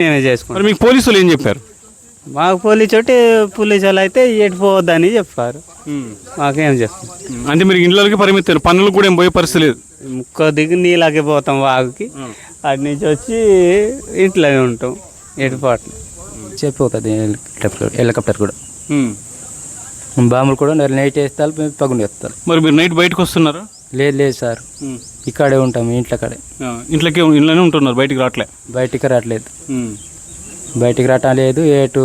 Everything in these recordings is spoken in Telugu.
నేనే చేసుకుంటాను. మరి మీకు పోలీసులు ఏం చెప్పారు? మాకు పోలీసులు అయితే ఎటుపోవద్దని చెప్పారు. మాకేం చెప్తాం అంటే మీరు ఇండ్లకి పరిమితం, పనులు కూడా ఏం పోయే పరిస్థితి లేదు. కొద్దిగా నీళ్ళకి పోతాం వాగుకి, అటు నుంచి వచ్చి ఇంట్లోనే ఉంటాం ఎటుపోవట్లేదు. చెప్పిపోతుంది హెలికాప్టర్ కూడా, బాంబులు కూడా నైట్ వేస్తారు, పగుండి వేస్తారు. మరి మీరు నైట్ బయటకు వస్తున్నారా? లేదు సార్, ఇక్కడే ఉంటాం, ఇంట్లోనే ఉంటున్నారు, బయటికి రావట్లే? బయటికి రావట్లేదు, బయటికి రావటం లేదు. ఏటు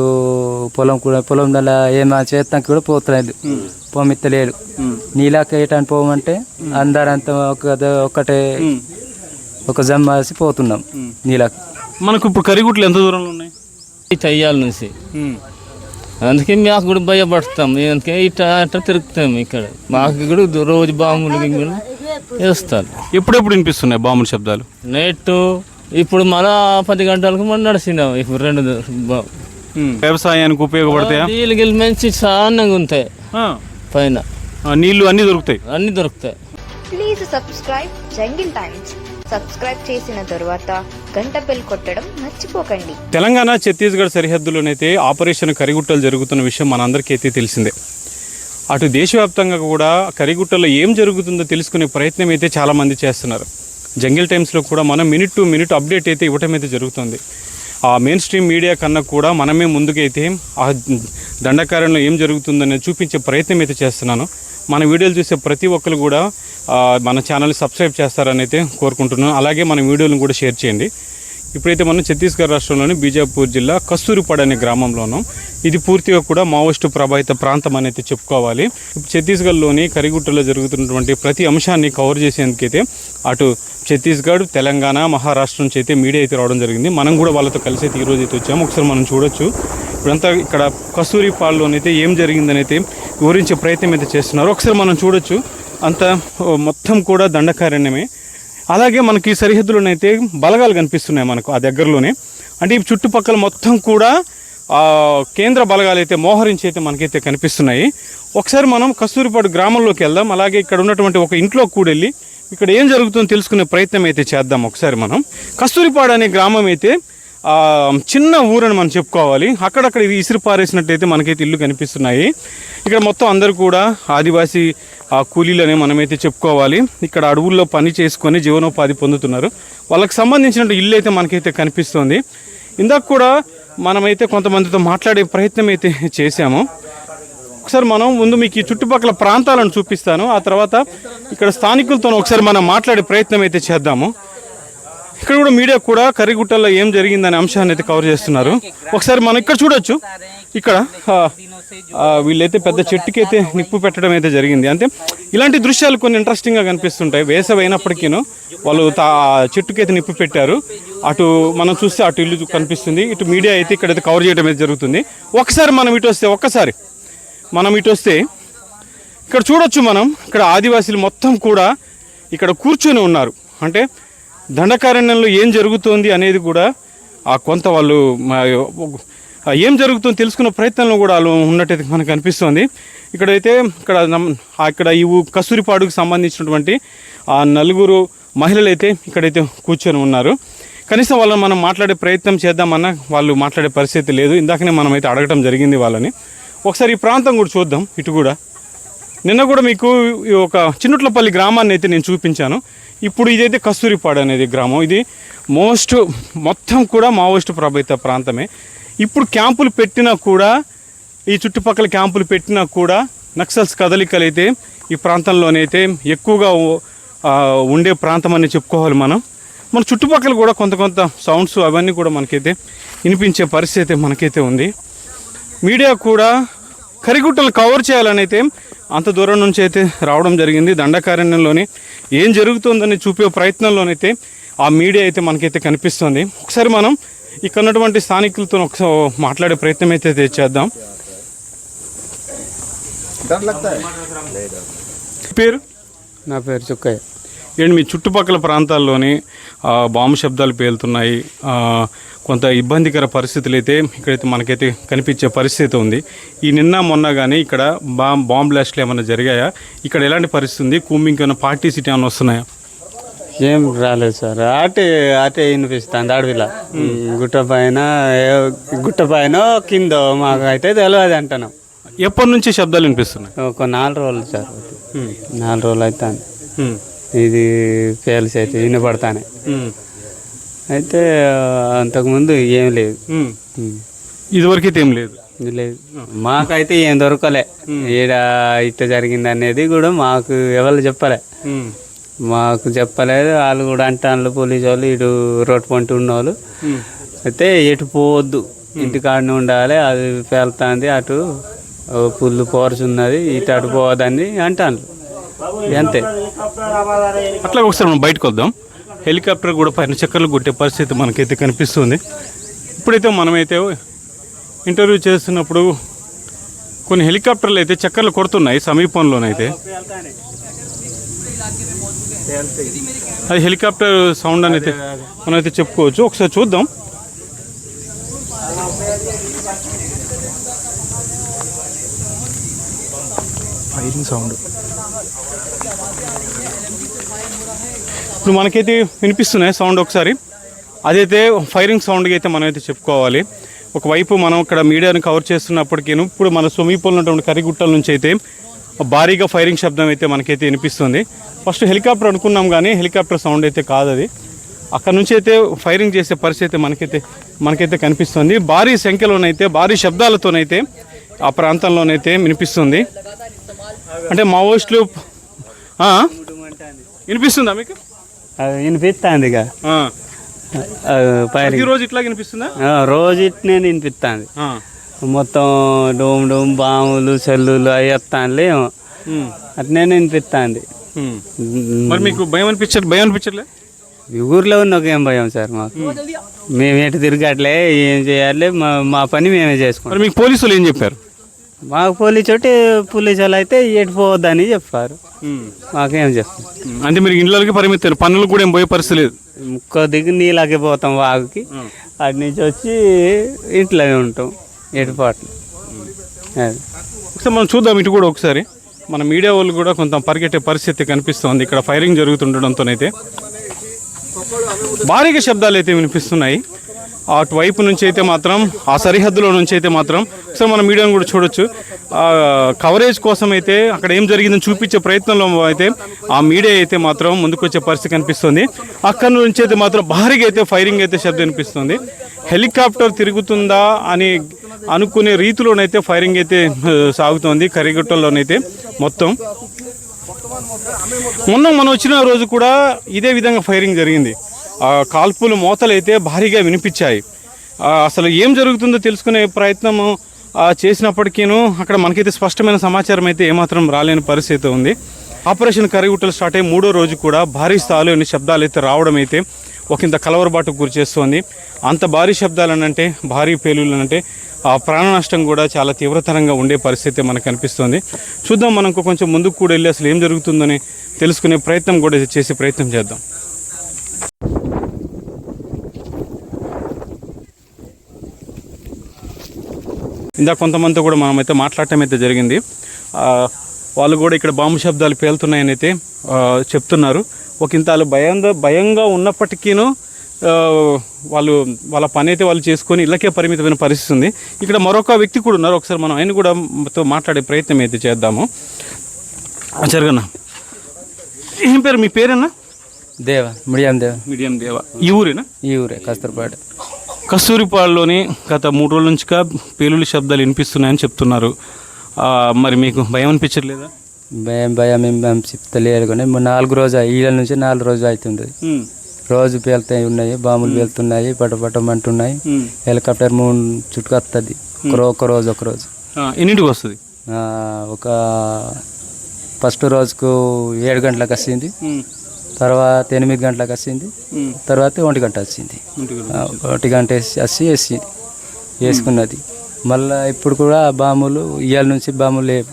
పొలం దల్లా ఏమైనా చేస్తానికి కూడా పోతలేదు, పోమిత్తలేదు. నీళ్ళకి ఏటాన్ని పోమంటే అందరంతా ఒకటే ఒక జమ్మాసి పోతున్నాం నీళ్ళకి. మనకు ఇప్పుడు కరిగుట్లు ఎంత దూరంలో ఉన్నాయి? చెయ్యాల నుంచి, అందుకే మాకు కూడా భయపడతాం. అందుకే ఇట్లా అట్లా తిరుగుతాం. ఇక్కడ మాకు కూడా రోజు బాంబులు వేస్తారు. ఎప్పుడెప్పుడు వినిపిస్తున్నాయి బాంబుల శబ్దాలు? నైట్ ఇప్పుడు మళ్ళా 10 గంటలకు మనం నడిచినాం. ఇప్పుడు 2 వ్యవసాయానికి ఉపయోగపడతాయా? నీళ్ళు మంచి సాన్నంగా ఉంటాయి, పైన నీళ్లు అన్ని దొరుకుతాయి. Please subscribe jungle times. Subscribe చేసిన తర్వాత గంట బెల్ కొట్టడం మర్చిపోకండి. తెలంగాణ ఛత్తీస్గఢ్ సరిహద్దులోనైతే ఆపరేషన్ కరిగుట్టలు జరుగుతున్న విషయం మనందరికీ అయితే తెలిసిందే. అటు దేశవ్యాప్తంగా కూడా కరిగుట్టలో ఏం జరుగుతుందో తెలుసుకునే ప్రయత్నం అయితే చాలామంది చేస్తున్నారు. జంగిల్ టైమ్స్లో కూడా మనం మినిట్ టు మినిట్ అప్డేట్ అయితే ఇవ్వటం అయితే జరుగుతుంది. ఆ మెయిన్ స్ట్రీమ్ మీడియా కన్నా కూడా మనమే ముందుకైతే ఆ దండకారణ్యంలో ఏం జరుగుతుందని చూపించే ప్రయత్నం అయితే చేస్తున్నాను. మన వీడియోలు చూసే ప్రతి ఒక్కరు కూడా మన ఛానల్ని సబ్స్క్రైబ్ చేస్తారని అయితే కోరుకుంటున్నాను. అలాగే మన వీడియోలను కూడా షేర్ చేయండి. ఇప్పుడైతే మనం ఛత్తీస్గఢ్ రాష్ట్రంలోని బీజాపూర్ జిల్లా కస్తూరిపాడు అనే గ్రామంలో ఉన్నాం. ఇది పూర్తిగా కూడా మావోయిస్టు ప్రభావిత ప్రాంతం అని అయితే చెప్పుకోవాలి. ఛత్తీస్గఢ్లోని కరిగుట్టలో జరుగుతున్నటువంటి ప్రతి అంశాన్ని కవర్ చేసేందుకైతే అటు ఛత్తీస్గఢ్, తెలంగాణ, మహారాష్ట్ర నుంచి అయితే మీడియా అయితే రావడం జరిగింది. మనం కూడా వాళ్ళతో కలిసి అయితే ఈరోజు అయితే వచ్చాము. ఒకసారి మనం చూడొచ్చు. ఇప్పుడంతా ఇక్కడ కస్తూరిపాడులోనైతే ఏం జరిగిందని అయితే వివరించే ప్రయత్నం అయితే చేస్తున్నారు. ఒకసారి మనం చూడొచ్చు. అంతా మొత్తం కూడా దండకారణ్యమే. అలాగే మనకి సరిహద్దులోనైతే బలగాలు కనిపిస్తున్నాయి మనకు ఆ దగ్గరలోనే. అంటే ఈ చుట్టుపక్కల మొత్తం కూడా కేంద్ర బలగాలు అయితే మోహరించి అయితే మనకైతే కనిపిస్తున్నాయి. ఒకసారి మనం కస్తూరిపాడు గ్రామంలోకి వెళ్దాం. అలాగే ఇక్కడ ఉన్నటువంటి ఒక ఇంట్లో కూడా వెళ్ళి ఇక్కడ ఏం జరుగుతుందో తెలుసుకునే ప్రయత్నం అయితే చేద్దాం. ఒకసారి మనం కస్తూరిపాడు అనే గ్రామం అయితే చిన్న ఊరని మనం చెప్పుకోవాలి. అక్కడక్కడ ఇసిరి పారేసినట్టయితే మనకైతే ఇల్లు కనిపిస్తున్నాయి. ఇక్కడ మొత్తం అందరూ కూడా ఆదివాసీ కూలీలని మనమైతే చెప్పుకోవాలి. ఇక్కడ అడవుల్లో పని చేసుకొని జీవనోపాధి పొందుతున్నారు. వాళ్ళకి సంబంధించిన ఇల్లు అయితే మనకైతే కనిపిస్తుంది. ఇందాక కూడా మనమైతే కొంతమందితో మాట్లాడే ప్రయత్నం అయితే చేశాము. ఒకసారి మనం ముందు మీకు ఈ చుట్టుపక్కల ప్రాంతాలను చూపిస్తాను. ఆ తర్వాత ఇక్కడ స్థానికులతో ఒకసారి మనం మాట్లాడే ప్రయత్నం అయితే చేద్దాము. ఇక్కడ కూడా మీడియా కూడా కరిగుట్టల్లో ఏం జరిగిందనే అంశాన్ని అయితే కవర్ చేస్తున్నారు. ఒకసారి మనం ఇక్కడ చూడొచ్చు. ఇక్కడ వీళ్ళైతే పెద్ద చెట్టుకైతే నిప్పు పెట్టడం అయితే జరిగింది. అంటే ఇలాంటి దృశ్యాలు కొన్ని ఇంట్రెస్టింగ్గా కనిపిస్తుంటాయి. వేసవి అయినప్పటికీను వాళ్ళు చెట్టుకైతే నిప్పు పెట్టారు. అటు మనం చూస్తే అటు ఇల్లు కనిపిస్తుంది, ఇటు మీడియా అయితే ఇక్కడైతే కవర్ చేయడం అయితే జరుగుతుంది. ఒకసారి మనం ఇటు వస్తే ఇక్కడ చూడొచ్చు. మనం ఇక్కడ ఆదివాసీలు మొత్తం కూడా ఇక్కడ కూర్చొని ఉన్నారు. అంటే దండకారణ్యంలో ఏం జరుగుతోంది అనేది కూడా కొంత వాళ్ళు ఏం జరుగుతుందో తెలుసుకున్న ప్రయత్నంలో కూడా వాళ్ళు ఉన్నట్టయితే మనకు అనిపిస్తుంది. ఇక్కడ ఈ కస్తూరిపాడుకు సంబంధించినటువంటి 4 మహిళలు అయితే ఇక్కడైతే కూర్చొని ఉన్నారు. కనీసం వాళ్ళని మనం మాట్లాడే ప్రయత్నం చేద్దామన్నా వాళ్ళు మాట్లాడే పరిస్థితి లేదు. ఇందాకనే మనం అయితే అడగటం జరిగింది వాళ్ళని. ఒకసారి ఈ ప్రాంతం కూడా చూద్దాం. ఇటు కూడా నిన్న కూడా మీకు ఒక చిన్నుట్లపల్లి గ్రామాన్ని అయితే నేను చూపించాను. ఇప్పుడు ఇదైతే కస్తూరిపాడు అనేది గ్రామం. ఇది మొత్తం కూడా మావోయిస్టు ప్రభావిత ప్రాంతమే. ఇప్పుడు క్యాంపులు పెట్టినా కూడా, ఈ చుట్టుపక్కల క్యాంపులు పెట్టినా కూడా నక్సల్స్ కదలికలు అయితే ఈ ప్రాంతంలోనైతే ఎక్కువగా ఉండే ప్రాంతం అని చెప్పుకోవాలి. మన చుట్టుపక్కల కూడా కొంత సౌండ్స్ అవన్నీ కూడా మనకైతే వినిపించే పరిస్థితి మనకైతే ఉంది. మీడియా కూడా కరిగుట్టలు కవర్ చేయాలని అయితే అంత దూరం నుంచి అయితే రావడం జరిగింది. దండకారణ్యంలోని ఏం జరుగుతుందని చూపే ప్రయత్నంలోనైతే ఆ మీడియా అయితే మనకైతే కనిపిస్తుంది. ఒకసారి మనం ఇక్కడ ఉన్నటువంటి స్థానికులతో ఒకసారి మాట్లాడే ప్రయత్నం అయితే చేద్దాం. పేరు? నా పేరు చుక్కయ్య. ఏంటి మీ చుట్టుపక్కల ప్రాంతాల్లోని బాంబు శబ్దాలు పేలుతున్నాయి, కొంత ఇబ్బందికర పరిస్థితులు అయితే ఇక్కడైతే మనకైతే కనిపించే పరిస్థితి ఉంది. ఈ నిన్న మొన్న కానీ ఇక్కడ బాంబ్ బ్లాస్ట్లు ఏమైనా జరిగాయా? ఇక్కడ ఎలాంటి పరిస్థితి ఉంది? కూంబింగ్ ఏమైనా పార్టీస్ ఇటు ఏమైనా వస్తున్నాయా? ఏం రాలేదు సార్. అటే వినిపిస్తుంది అడవిలో, గుట్ట పైన కింద మాకు అయితే తెలియదు అంటున్నాం. ఎప్పటి నుంచి శబ్దాలు వినిపిస్తున్నాయి? ఒక 4 రోజులు సార్, 4 రోజులు అవుతాను ఇది పేల్స్ అయితే వినపడతానే. అయితే అంతకుముందు ఏం లేదు, ఇదివరకైతే ఏం లేదు. లేదు మాకైతే ఏం దొరకలే. ఈడ ఇట్ట జరిగింది అనేది కూడా మాకు ఎవరు చెప్పలే, మాకు చెప్పలేదు. వాళ్ళు కూడా అంటాను పోలీసు వాళ్ళు, ఇటు రోడ్డు పంట ఉన్నవాళ్ళు అయితే ఎటు పోవద్దు, ఇంటికాడనే ఉండాలి, అది పేలుతుంది, అటు పుల్లు పోర్స్ ఉన్నది, ఇటు అటు పోవద్దని అంటాను. అంతే. అట్లా ఒకసారి మనం బయటకు వద్దాం. హెలికాప్టర్ కూడా పైన చక్కర్లు కొట్టే పరిస్థితి మనకైతే కనిపిస్తుంది. ఇప్పుడైతే మనమైతే ఇంటర్వ్యూ చేస్తున్నప్పుడు కొన్ని హెలికాప్టర్లు అయితే చక్కర్లు కొడుతున్నాయి సమీపంలోనైతే. అది హెలికాప్టర్ సౌండ్ అని అయితే మనమైతే చెప్పుకోవచ్చు. ఒకసారి చూద్దాం. ఫైరింగ్ సౌండ్ ఇప్పుడు మనకైతే వినిపిస్తున్నాయి సౌండ్. ఒకసారి అదైతే ఫైరింగ్ సౌండ్కి అయితే మనమైతే చెప్పుకోవాలి. ఒకవైపు మనం ఇక్కడ మీడియాను కవర్ చేస్తున్నప్పటికీ ఇప్పుడు మన సమీపంలో ఉన్నటువంటి కరిగుట్టల నుంచి అయితే భారీగా ఫైరింగ్ శబ్దం అయితే మనకైతే వినిపిస్తుంది. ఫస్ట్ హెలికాప్టర్ అనుకున్నాం కానీ హెలికాప్టర్ సౌండ్ అయితే కాదు అది. అక్కడ నుంచి అయితే ఫైరింగ్ చేసే పరిస్థితి మనకైతే కనిపిస్తుంది. భారీ సంఖ్యలోనైతే భారీ శబ్దాలతోనైతే ఆ ప్రాంతంలోనైతే వినిపిస్తుంది. అంటే మావోయిస్టులు వినిపిస్తుందా మీకు? వినిపిస్తుంది ఇక రోజు ఇట్లా వినిపిస్తుందా? రోజు ఇట్నే వినిపిస్తుంది. మొత్తం డోమ్ డోమ్ బాములు సెల్లులు అవి వస్తానులే అట్నే వినిపిస్తుంది. మరి మీకు భయం అనిపించట్లే? ఊర్లో ఉన్న ఏం భయం సార్ మాకు, మేము ఎటు తిరగట్లే, ఏం చేయాలి మా పని మేమే చేసుకుంటాం. మీకు పోలీసులు ఏం చెప్పారు? మాకు పోలీసు వాళ్ళు అయితే ఎటు పోవద్దని చెప్పారు, మాకేం చెప్తాం. అంటే మీరు ఇంట్లోకి పరిమితారు, పనులు కూడా ఏం పోయే పరిస్థితి లేదు? కొద్దిగా నీళ్ళకి పోతాం వాగుకి, అటు నుంచి వచ్చి ఇంట్లోనే ఉంటాం ఎటుపాట్లు. ఒకసారి మనం చూద్దాం ఇటు కూడా ఒకసారి. మన మీడియా వాళ్ళు కూడా కొంత పరిగెట్టే పరిస్థితి కనిపిస్తుంది. ఇక్కడ ఫైరింగ్ జరుగుతుండడంతోనైతే భారీగా శబ్దాలు అయితే వినిపిస్తున్నాయి. అటువైపు నుంచి అయితే మాత్రం ఆ సరిహద్దులో నుంచి అయితే మాత్రం ఒకసారి మన మీడియాను కూడా చూడొచ్చు. కవరేజ్ కోసం అయితే అక్కడ ఏం జరిగిందని చూపించే ప్రయత్నంలో అయితే ఆ మీడియా అయితే మాత్రం ముందుకు వచ్చే పరిస్థితి కనిపిస్తుంది. అక్కడ నుంచి అయితే మాత్రం భారీగా అయితే ఫైరింగ్ అయితే శబ్దం వినిపిస్తుంది. హెలికాప్టర్ తిరుగుతుందా అని అనుకునే రీతిలోనైతే ఫైరింగ్ అయితే సాగుతోంది కరిగుట్టల్లోనైతే మొత్తం. మొన్న మనం వచ్చిన రోజు కూడా ఇదే విధంగా ఫైరింగ్ జరిగింది. కాల్పులు మోతలు అయితే భారీగా వినిపించాయి. అసలు ఏం జరుగుతుందో తెలుసుకునే ప్రయత్నం చేసినప్పటికీను అక్కడ మనకైతే స్పష్టమైన సమాచారం అయితే ఏమాత్రం రాలేని పరిస్థితి ఉంది. ఆపరేషన్ కరిగుట్టలు స్టార్ట్ అయ్యి 3వ రోజు కూడా భారీ స్థాయిలో శబ్దాలు అయితే రావడం అయితే ఒకంత కలవరబాటుకు గురి చేస్తుంది. అంత భారీ శబ్దాలనంటే భారీ పేలులనంటే ఆ ప్రాణ నష్టం కూడా చాలా తీవ్రతరంగా ఉండే పరిస్థితి మనకు కనిపిస్తుంది. చూద్దాం, మనకు కొంచెం ముందుకు కూడా వెళ్ళి అసలు ఏం జరుగుతుందని తెలుసుకునే ప్రయత్నం కూడా చేసే ప్రయత్నం చేద్దాం. ఇందాక కొంతమందితో కూడా మనమైతే మాట్లాడటం అయితే జరిగింది. వాళ్ళు కూడా ఇక్కడ బాంబు శబ్దాలు పేలుతున్నాయని అయితే చెప్తున్నారు. ఒకంత భయంగా ఉన్నప్పటికీను వాళ్ళ పని అయితే వాళ్ళు చేసుకొని ఇళ్ళకే పరిమితమైన పరిస్థితి ఉంది. ఇక్కడ మరొక వ్యక్తి కూడా ఉన్నారు. ఒకసారి మనం ఆయన కూడా మాట్లాడే ప్రయత్నం అయితే చేద్దాము. జరగన్నా, ఏం పేరు మీ పేరేనా? దేవ, మీడియం దేవ. ఈ ఊరేనా? ఈ ఊరే, కస్తూరిపాడులోని గత 3 రోజుల నుంచిగా పేలుల శబ్దాలు వినిపిస్తున్నాయని చెప్తున్నారు. మరి మీకు భయం అనిపించట్లేదా? భయం ఏం చెప్తలేదు కానీ 4 రోజు ఈల నుంచి 4 రోజులు అవుతుంది. రోజు పేలుతాయి ఉన్నాయి, బాంబులు పేలుతున్నాయి, పటపటమంటున్నాయి. హెలికాప్టర్ 3 చుట్టుకు వస్తుంది ఒక రోజు. ఎన్నింటికి వస్తుంది? ఒక ఫస్ట్ రోజుకు 7 గంటలకు వచ్చింది, తర్వాత 8 గంటలకు వచ్చింది, తర్వాత 1 గంట వచ్చింది. 1 గంట వచ్చి వేసుకున్నది. మళ్ళీ ఇప్పుడు కూడా బాంబులు ఇవాళ నుంచి బాంబులు లేవు.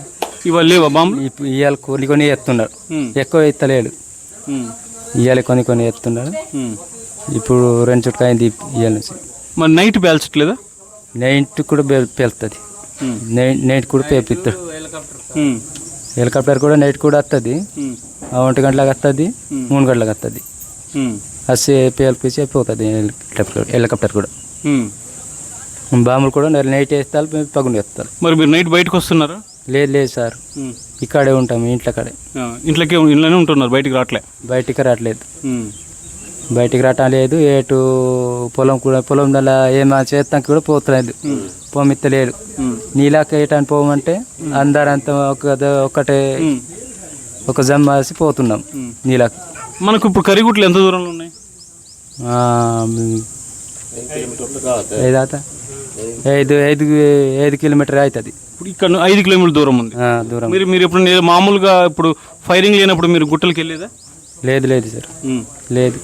ఇవాళ లేవా బాంబులు? ఇవాళ కొన్ని ఎత్తున్నాడు, ఎక్కువ ఎత్తలేడు. ఇవాళ కొన్ని ఎత్తున్నాడు. ఇప్పుడు 2 చుట్టుకు అయింది ఇవాళ నుంచి. మరి నైట్ పేల్చట్లేదా? నైట్ కూడా పేలుతుంది, నైట్ కూడా పేపిస్తాడు. హెలికాప్టర్ కూడా నైట్ కూడా వస్తుంది. 1 గంటలకు వస్తుంది, 3 గంటలకు వస్తుంది. వచ్చి పేల్పించి అయిపోతుంది హెలికాప్టర్ కూడా. బాంబులు కూడా నైట్ వేస్తారు, పగుండి వేస్తారు. మరి మీరు నైట్ బయటకు వస్తున్నారా? లేదు సార్, ఇక్కడే ఉంటాం, ఇంట్లో కాడే. ఇంట్లోనే ఉంటున్నారు, బయటికి రావట్లే? బయటికి రావట్లేదు, బయటికి రావటం లేదు. ఏటు పొలం దల్లా ఏమైనా చేస్తానికి కూడా పోతలేదు, పోమిత్తలేదు. నీలాక ఏటాన్ని పోమంటే అందరంతా ఒకటే ఒక జమ్మాసి పోతున్నాం నీలాక. మనకు ఇప్పుడు కరిగుట్లు ఎంత దూరంలో ఉన్నాయి? 5 కిలోమీటర్ అవుతుంది. ఇప్పుడు ఇక్కడ 5 కిలోమీటర్ల దూరం ఉంది. దూరం. మీరు ఇప్పుడు మామూలుగా ఇప్పుడు ఫైరింగ్ లేనప్పుడు మీరు గుట్టలకి వెళ్ళేదా? లేదు సార్, లేదు.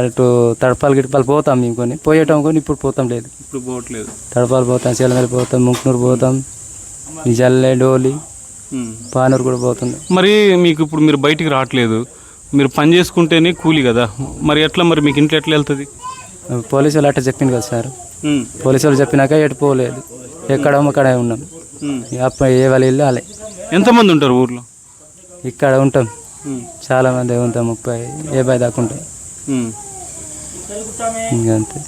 అటు తడపాలు గిడపాలు పోతాం మేము, కొని పోయేటం కొని ఇప్పుడు పోతాం. లేదు, ఇప్పుడు పోవట్లేదు. తడపాలు పోతాం, చీలమేలు పోతాం, ముక్నూరు పోతాం, జల్లె డోలి పానూరు కూడా పోతుంది. మరి మీకు ఇప్పుడు మీరు బయటికి రావట్లేదు, మీరు పని చేసుకుంటేనే కూలి కదా, మరి ఎట్లా, మరి మీకు ఇంట్లో ఎట్లా వెళ్తుంది? పోలీసు వాళ్ళు అట్లా చెప్పింది కదా సార్, పోలీసు వాళ్ళు చెప్పినాక ఎటు పోలేదు, అక్కడే ఉన్నాం. అప్పుడు ఏ వాళ్ళు ఇల్లు వాళ్ళే. ఎంతమంది ఉంటారు ఊర్లో? ఇక్కడ ఉంటాం చాలా మంది ఉంటాం, 30-50 దాకా ఉంటాం. ఇంకంతే.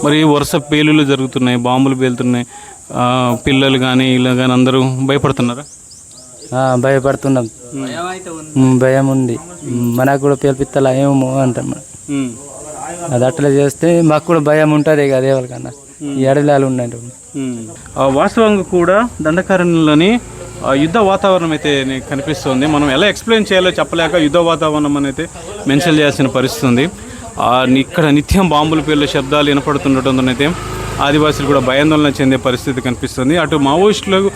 మరి వరుస పేలులు జరుగుతున్నాయి, బాంబులు పేలుతున్నాయి, పిల్లలు కానీ ఇలా కానీ అందరూ భయపడుతున్నారా? భయపడుతున్నాం, భయం ఉంది. మనకు కూడా పేల్పిత్తలా ఏమో అంటాం. అది అట్లా చేస్తే మాకు కూడా భయం ఉంటుంది కదా ఎవరికన్నా. ఈ అడవిలాలు ఉన్నాయి. వాస్తవంగా కూడా దండకారణ్యంలోని యుద్ధ వాతావరణం అయితే కనిపిస్తుంది. మనం ఎలా ఎక్స్ప్లెయిన్ చేయాలో చెప్పలేక యుద్ధ వాతావరణం అనేది మెన్షన్ చేయాల్సిన పరిస్థితి ఉంది. ఇక్కడ నిత్యం బాంబుల పేర్ల శబ్దాలు వినపడుతుండటంతోనైతే ఆదివాసులు కూడా భయాందోళన చెందే పరిస్థితి కనిపిస్తుంది. అటు మావోయిస్టులకు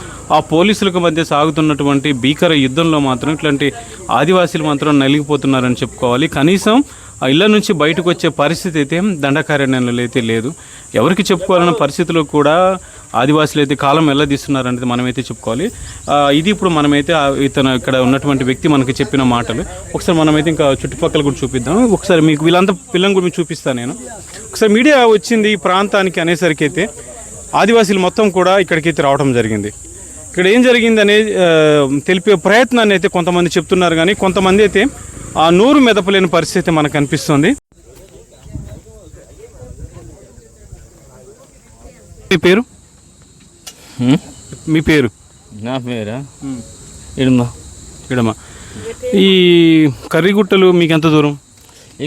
పోలీసులకు మధ్య సాగుతున్నటువంటి భీకర యుద్ధంలో మాత్రం ఇట్లాంటి ఆదివాసీలు మాత్రం నలిగిపోతున్నారని చెప్పుకోవాలి. కనీసం ఆ ఇళ్ళ నుంచి బయటకు వచ్చే పరిస్థితి అయితే దండకారణ్యంలో అయితే లేదు. ఎవరికి చెప్పుకోవాలన్న పరిస్థితిలో కూడా ఆదివాసులు అయితే కాలం వెళ్ళదీస్తున్నారనేది మనమైతే చెప్పుకోవాలి. ఇది ఇప్పుడు మనమైతే ఇతను ఇక్కడ ఉన్నటువంటి వ్యక్తి మనకి చెప్పిన మాటలు. ఒకసారి మనమైతే ఇంకా చుట్టుపక్కల కూడా చూపిద్దాం. ఒకసారి మీకు వీళ్ళంతా పిల్లల గురించి చూపిస్తాను నేను. ఒకసారి మీడియా వచ్చింది ఈ ప్రాంతానికి అనేసరికి అయితే ఆదివాసీలు మొత్తం కూడా ఇక్కడికైతే రావడం జరిగింది. ఇక్కడ ఏం జరిగింది అనేది తెలిపే ప్రయత్నాన్ని అయితే కొంతమంది చెప్తున్నారు, కానీ కొంతమంది అయితే ఆ నోరు మెదపలేని పరిస్థితి మనకు కనిపిస్తుంది. మీ పేరు? మీ పేరు? నా పేరా ఇడమ. ఇడమ. ఈ కర్రిగుట్టలు మీకు ఎంత దూరం?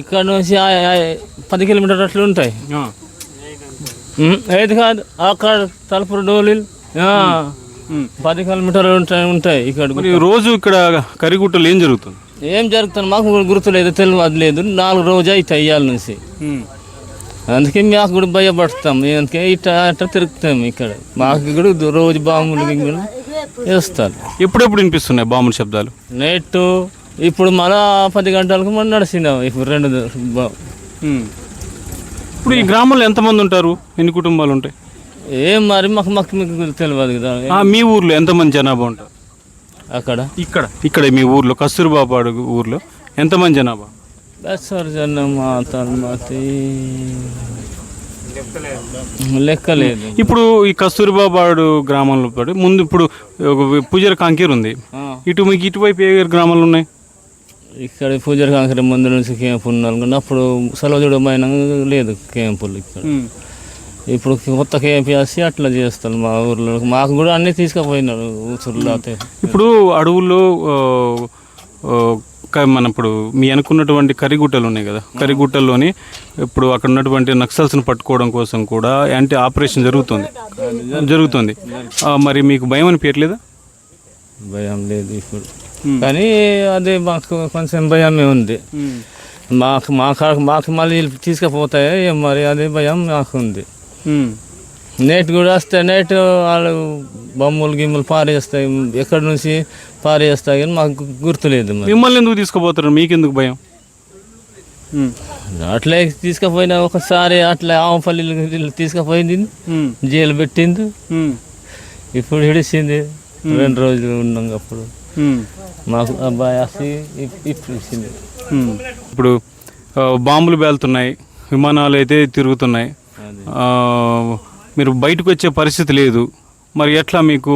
ఇక్కడ నుంచి 10 కిలోమీటర్లు అట్లు ఉంటాయి. 5 కాదు, అక్కడ తలుపురు డోలీలు 10 కిలోమీటర్లు ఉంటాయి. ఇక్కడ రోజు ఇక్కడ కర్రిగుట్టలు ఏం జరుగుతుంది? ఏం జరుగుతుంది మాకు గుర్తులేదు, తెలియదు లేదు. 4 రోజు అవుతాయి ఇవాళ నుంచి. అందుకే మాకు కూడా భయపడతాం. అందుకే ఇట్లా అట్లా తిరుగుతాం. ఇక్కడ మాకు కూడా రోజు బాంబులు గింగులు వేస్తారు. ఎప్పుడెప్పుడు వినిపిస్తున్నాయి బాంబుల శబ్దాలు? నైట్ ఇప్పుడు మళ్ళా 10 గంటలకు మనం నడిచినాం. ఇప్పుడు 2 ఇప్పుడు ఈ గ్రామంలో ఎంతమంది ఉంటారు? ఎన్ని కుటుంబాలు ఉంటాయి? ఏం మరి మీకు తెలియదు కదా. మీ ఊర్లో ఎంతమంది జనాభా ఉంటారు? అక్కడ ఇక్కడ మీ ఊర్లో కస్తూర్బాపాడు ఊర్లో ఎంతమంది జనాభా? లెక్కలేదు. ఇప్పుడు ఈ కస్తూర్బాపాడు గ్రామంలో పాటు ముందు ఇప్పుడు పూజారి కాంకీర్ ఉంది. ఇటు మీకు ఇటువైపు ఏ గ్రామాలు ఉన్నాయి? ఇక్కడ పూజారి కాంకీర్ ముందు నుంచి క్యాంపు ఉన్నారు. అప్పుడు సలవజుడమైన లేదు క్యాంపులు. ఇక్కడ ఇప్పుడు కొత్త క్యాంప్ వేసి అట్లా చేస్తారు మా ఊర్లో. మాకు కూడా అన్నీ తీసుకుపోయినారు ఊసుర్లో. ఇప్పుడు అడవుల్లో మన ఇప్పుడు మీ అనుకున్నటువంటి కర్రిగుట్టలు ఉన్నాయి కదా, కర్రిగుట్టల్లోని ఇప్పుడు అక్కడ ఉన్నటువంటి నక్సల్స్ని పట్టుకోవడం కోసం కూడా యాంటీ ఆపరేషన్ జరుగుతుంది. మరి మీకు భయం అనిపించట్లేదా? భయం లేదు ఇప్పుడు, కానీ అదే మాకు కొంచెం భయమే ఉంది. మాకు మళ్ళీ తీసుకుపోతాయి మరి, అదే భయం మాకు ఉంది. నెట్ కూడా వస్తే నెట్ వాళ్ళు బొమ్మలు గిమ్మలు పారేస్తాయి, ఎక్కడి నుంచి పారేస్తాయి కానీ మాకు గుర్తులేదు. మిమ్మల్ని ఎందుకు తీసుకుపోతారు? మీకెందుకు భయం? అట్లే తీసుకుపోయినా ఒకసారి అట్లా ఆమపల్లి తీసుకుపోయింది, జైలు పెట్టింది. ఇప్పుడు hiడిసింది 2 రోజులు ఉన్నాం. అప్పుడు మాకు అబ్బాయి వస్తే ఇప్పుడు ఇచ్చింది. ఇప్పుడు బాంబులు పేలుతున్నాయి, విమానాలు అయితే తిరుగుతున్నాయి, మీరు బయటకు వచ్చే పరిస్థితి లేదు, మరి ఎట్లా మీకు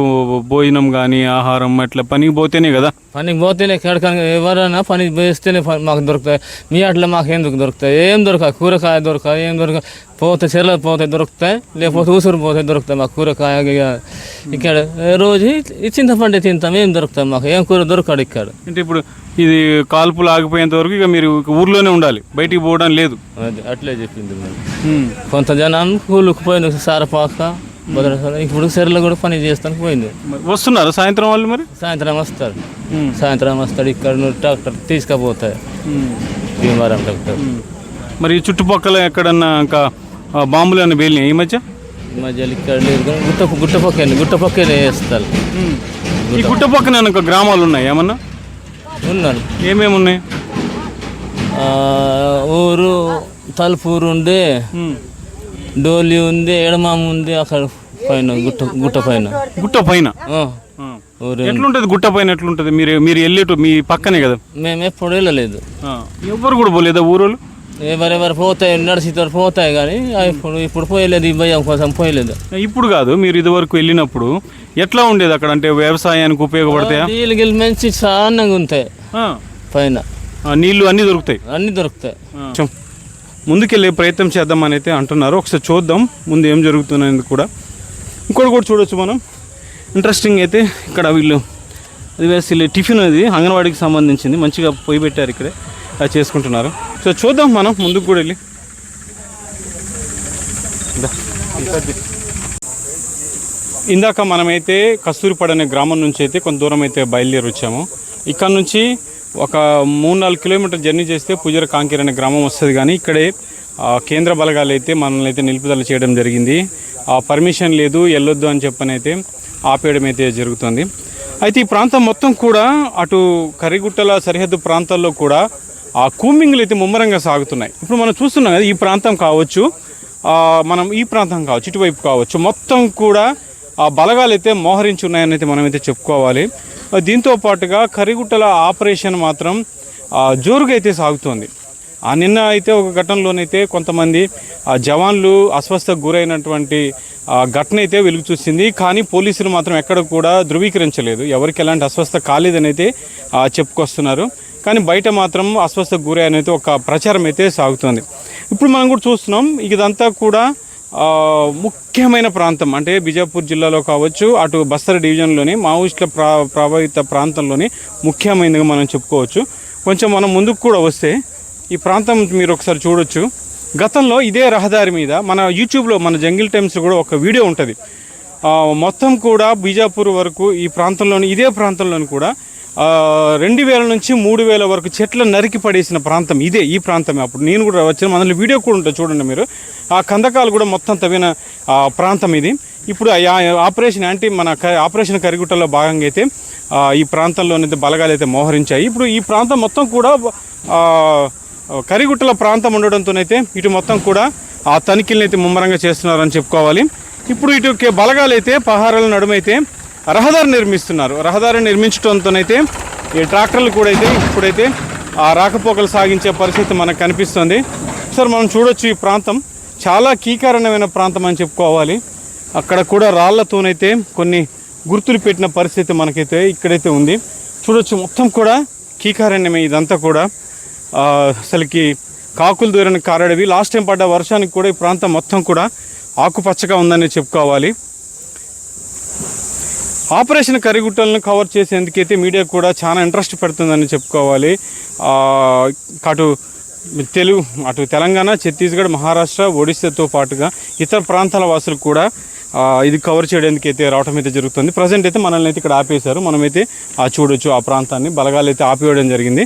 భోజనం కానీ ఆహారం అట్లా పనికి పోతేనే కదా? పనికి పోతేనే ఎక్కడికైనా ఎవరైనా పని వేస్తేనే మాకు దొరుకుతాయి. మీ అట్లా మాకు ఎందుకు దొరుకుతాయి? ఏం దొరకాయి, కూరగాయ దొరకాయి, ఏం దొరకాయి. పోతే చెర్లకు పోతే దొరుకుతాయి, లేకపోతే ఊసూరు పోతే దొరుకుతాయి మాకు కూరగాయ. ఇక్కడ రోజు ఈ చింతపండు తింటాం, ఏం దొరుకుతాయి మాకు, ఏం కూర దొరకదు ఇక్కడ. అంటే ఇప్పుడు ఇది కాల్పులు ఆగిపోయేంత వరకు ఇక మీరు ఊర్లోనే ఉండాలి, బయటికి పోవడం లేదు. అది అట్లే చెప్పింది మరి. కొంత జనం కూలికి పోయింది, సారపాక భద్రసర. ఇప్పుడు చెర్లో కూడా పని చేస్తానికి పోయింది. వస్తున్నారు సాయంత్రం వాళ్ళు? మరి సాయంత్రం వస్తారు, సాయంత్రం వస్తాడు. ఇక్కడ ట్రాక్టర్ తీసుకుపోతాయి, భీమవరం ట్రాక్టర్. మరి ఈ చుట్టుపక్కల ఎక్కడన్నా ఇంకా బాంబులు అన్నీ పేలినాయి ఈ మధ్య? ఈ మధ్యలో ఇక్కడ లేదు కానీ గుట్టపక్కనే వేస్తారు. ఈ గుట్ట పక్కన ఇంకా గ్రామాలు ఉన్నాయి ఏమన్నా? ఉన్నాను. ఏమేమి ఉన్నాయి? ఊరు తలుపూరు ఉంది, డోలి ఉంది, ఎడమామ ఉంది. అక్కడ పైన గుట్ట పైన. గుట్ట పైన ఊరు ఎట్లుంటది? గుట్ట పైన ఎట్లుంటది? మీరు వెళ్ళేటు మీ పక్కనే కదా? మేము ఎప్పుడు వెళ్ళలేదు. ఎవరు కూడా పోలేదా ఊరోళ్ళు? ఎవరెవరు పోతాయి, నడిచితో పోతాయి కానీ ఇప్పుడు పోయలేదు. ఈ భయం కోసం పోయలేదు. ఇప్పుడు కాదు, మీరు ఇదివరకు వెళ్ళినప్పుడు ఎట్లా ఉండేది అక్కడ? అంటే వ్యవసాయానికి ఉపయోగపడతాయా? నీళ్ళు గిల్లు మంచి చాన్నగా ఉంటాయి పైన, నీళ్లు అన్నీ దొరుకుతాయి. అన్ని దొరుకుతాయి. ముందుకెళ్ళే ప్రయత్నం చేద్దామని అయితే అంటున్నారు. ఒకసారి చూద్దాం ముందు ఏం జరుగుతున్నది కూడా. ఇంకోటి కూడా చూడొచ్చు మనం. ఇంట్రెస్టింగ్ అయితే ఇక్కడ వీళ్ళు అది వేసి టిఫిన్ అది అంగన్వాడీకి సంబంధించింది, మంచిగా పొయ్యి పెట్టారు, ఇక్కడే అది చేసుకుంటున్నారు. సో చూద్దాం మనం ముందుకు కూడా వెళ్ళి. ఇందాక మనమైతే కస్తూరిపాడు అనే గ్రామం నుంచి అయితే కొంత దూరం అయితే బయలుదేరి వచ్చాము. ఇక్కడ నుంచి ఒక 3-4 కిలోమీటర్ జర్నీ చేస్తే పూజార కాంకేర్ అనే గ్రామం వస్తుంది. కానీ ఇక్కడే కేంద్ర బలగాలు అయితే మనల్ని అయితే నిలుపుదల చేయడం జరిగింది. పర్మిషన్ లేదు, వెళ్ళొద్దు అని చెప్పని అయితే ఆపేయడం అయితే జరుగుతుంది. అయితే ఈ ప్రాంతం మొత్తం కూడా అటు కరిగుట్టల సరిహద్దు ప్రాంతాల్లో కూడా కూంబింగ్లు అయితే ముమ్మరంగా సాగుతున్నాయి. ఇప్పుడు మనం చూస్తున్నాం కదా, ఈ ప్రాంతం కావచ్చు, మనం ఈ ప్రాంతం కావచ్చు, ఇటువైపు కావచ్చు, మొత్తం కూడా బలగాలు అయితే మోహరించి ఉన్నాయని అయితే మనమైతే చెప్పుకోవాలి. దీంతో పాటుగా కరిగుట్టల ఆపరేషన్ మాత్రం జోరుగా అయితే సాగుతోంది. నిన్న అయితే ఒక ఘటనలోనైతే కొంతమంది జవాన్లు అస్వస్థకు గురైనటువంటి ఘటన అయితే వెలుగు చూసింది. కానీ పోలీసులు మాత్రం ఎక్కడ కూడా ధృవీకరించలేదు, ఎవరికి ఎలాంటి అస్వస్థ కాలేదని అయితే చెప్పుకొస్తున్నారు. కానీ బయట మాత్రం అస్వస్థకు గురైన అయితే ఒక ప్రచారం అయితే సాగుతోంది. ఇప్పుడు మనం కూడా చూస్తున్నాం, ఇదంతా కూడా ముఖ్యమైన ప్రాంతం. అంటే బిజాపూర్ జిల్లాలో కావచ్చు, అటు బస్తర్ డివిజన్లోని మావోయిస్టుల ప్రభావిత ప్రాంతంలోని ముఖ్యమైనదిగా మనం చెప్పుకోవచ్చు. కొంచెం మనం ముందుకు కూడా వస్తే ఈ ప్రాంతం మీరు ఒకసారి చూడొచ్చు. గతంలో ఇదే రహదారి మీద మన యూట్యూబ్లో మన జంగిల్ టైమ్స్లో కూడా ఒక వీడియో ఉంటుంది. మొత్తం కూడా బీజాపూర్ వరకు ఈ ప్రాంతంలోని, ఇదే ప్రాంతంలోని కూడా 2000 నుంచి 3000 వరకు చెట్ల నరికి పడేసిన ప్రాంతం ఇదే, ఈ ప్రాంతమే. అప్పుడు నేను కూడా వచ్చాను, మనలో వీడియో కూడా ఉంటుంది చూడండి మీరు. ఆ కందకాలు కూడా మొత్తం తవ్విన ప్రాంతం ఇది. ఇప్పుడు ఆపరేషన్ ఆపరేషన్ కరిగుట్టలో భాగంగా అయితే ఈ ప్రాంతంలోనైతే బలగాలు అయితే మోహరించాయి. ఇప్పుడు ఈ ప్రాంతం మొత్తం కూడా కరిగుట్టల ప్రాంతం ఉండడంతోనైతే ఇటు మొత్తం కూడా తనిఖీలను అయితే ముమ్మరంగా చేస్తున్నారని చెప్పుకోవాలి. ఇప్పుడు ఇటు బలగాలు అయితే పహారాల నడుమైతే రహదారి నిర్మిస్తున్నారు. రహదారి నిర్మించడంతోనైతే ఈ ట్రాక్టర్లు కూడా అయితే ఇప్పుడైతే రాకపోకలు సాగించే పరిస్థితి మనకు కనిపిస్తుంది. సార్ మనం చూడొచ్చు, ఈ ప్రాంతం చాలా కీకారణమైన ప్రాంతం అని చెప్పుకోవాలి. అక్కడ కూడా రాళ్లతోనైతే కొన్ని గుర్తులు పెట్టిన పరిస్థితి మనకైతే ఇక్కడైతే ఉంది. చూడొచ్చు, మొత్తం కూడా కీకారణ్యమే ఇదంతా కూడా. అసలుకి కాకులు దూరని కారడవి. లాస్ట్ టైం పడ్డ వర్షానికి కూడా ఈ ప్రాంతం మొత్తం కూడా ఆకుపచ్చగా ఉందని చెప్పుకోవాలి. ఆపరేషన్ కరిగుట్టలను కవర్ చేసేందుకైతే మీడియా కూడా చాలా ఇంట్రెస్ట్ పెడుతుందని చెప్పుకోవాలి. అటు తెలంగాణ, ఛత్తీస్గఢ్, మహారాష్ట్ర, ఒడిశాతో పాటుగా ఇతర ప్రాంతాల వాసులు కూడా ఇది కవర్ చేయడానికి అయితే రావడం అయితే జరుగుతుంది. ప్రజెంట్ అయితే మనల్ని అయితే ఇక్కడ ఆపేశారు. మనమైతే చూడొచ్చు, ఆ ప్రాంతాన్ని బలగాలు అయితే ఆపేయడం జరిగింది.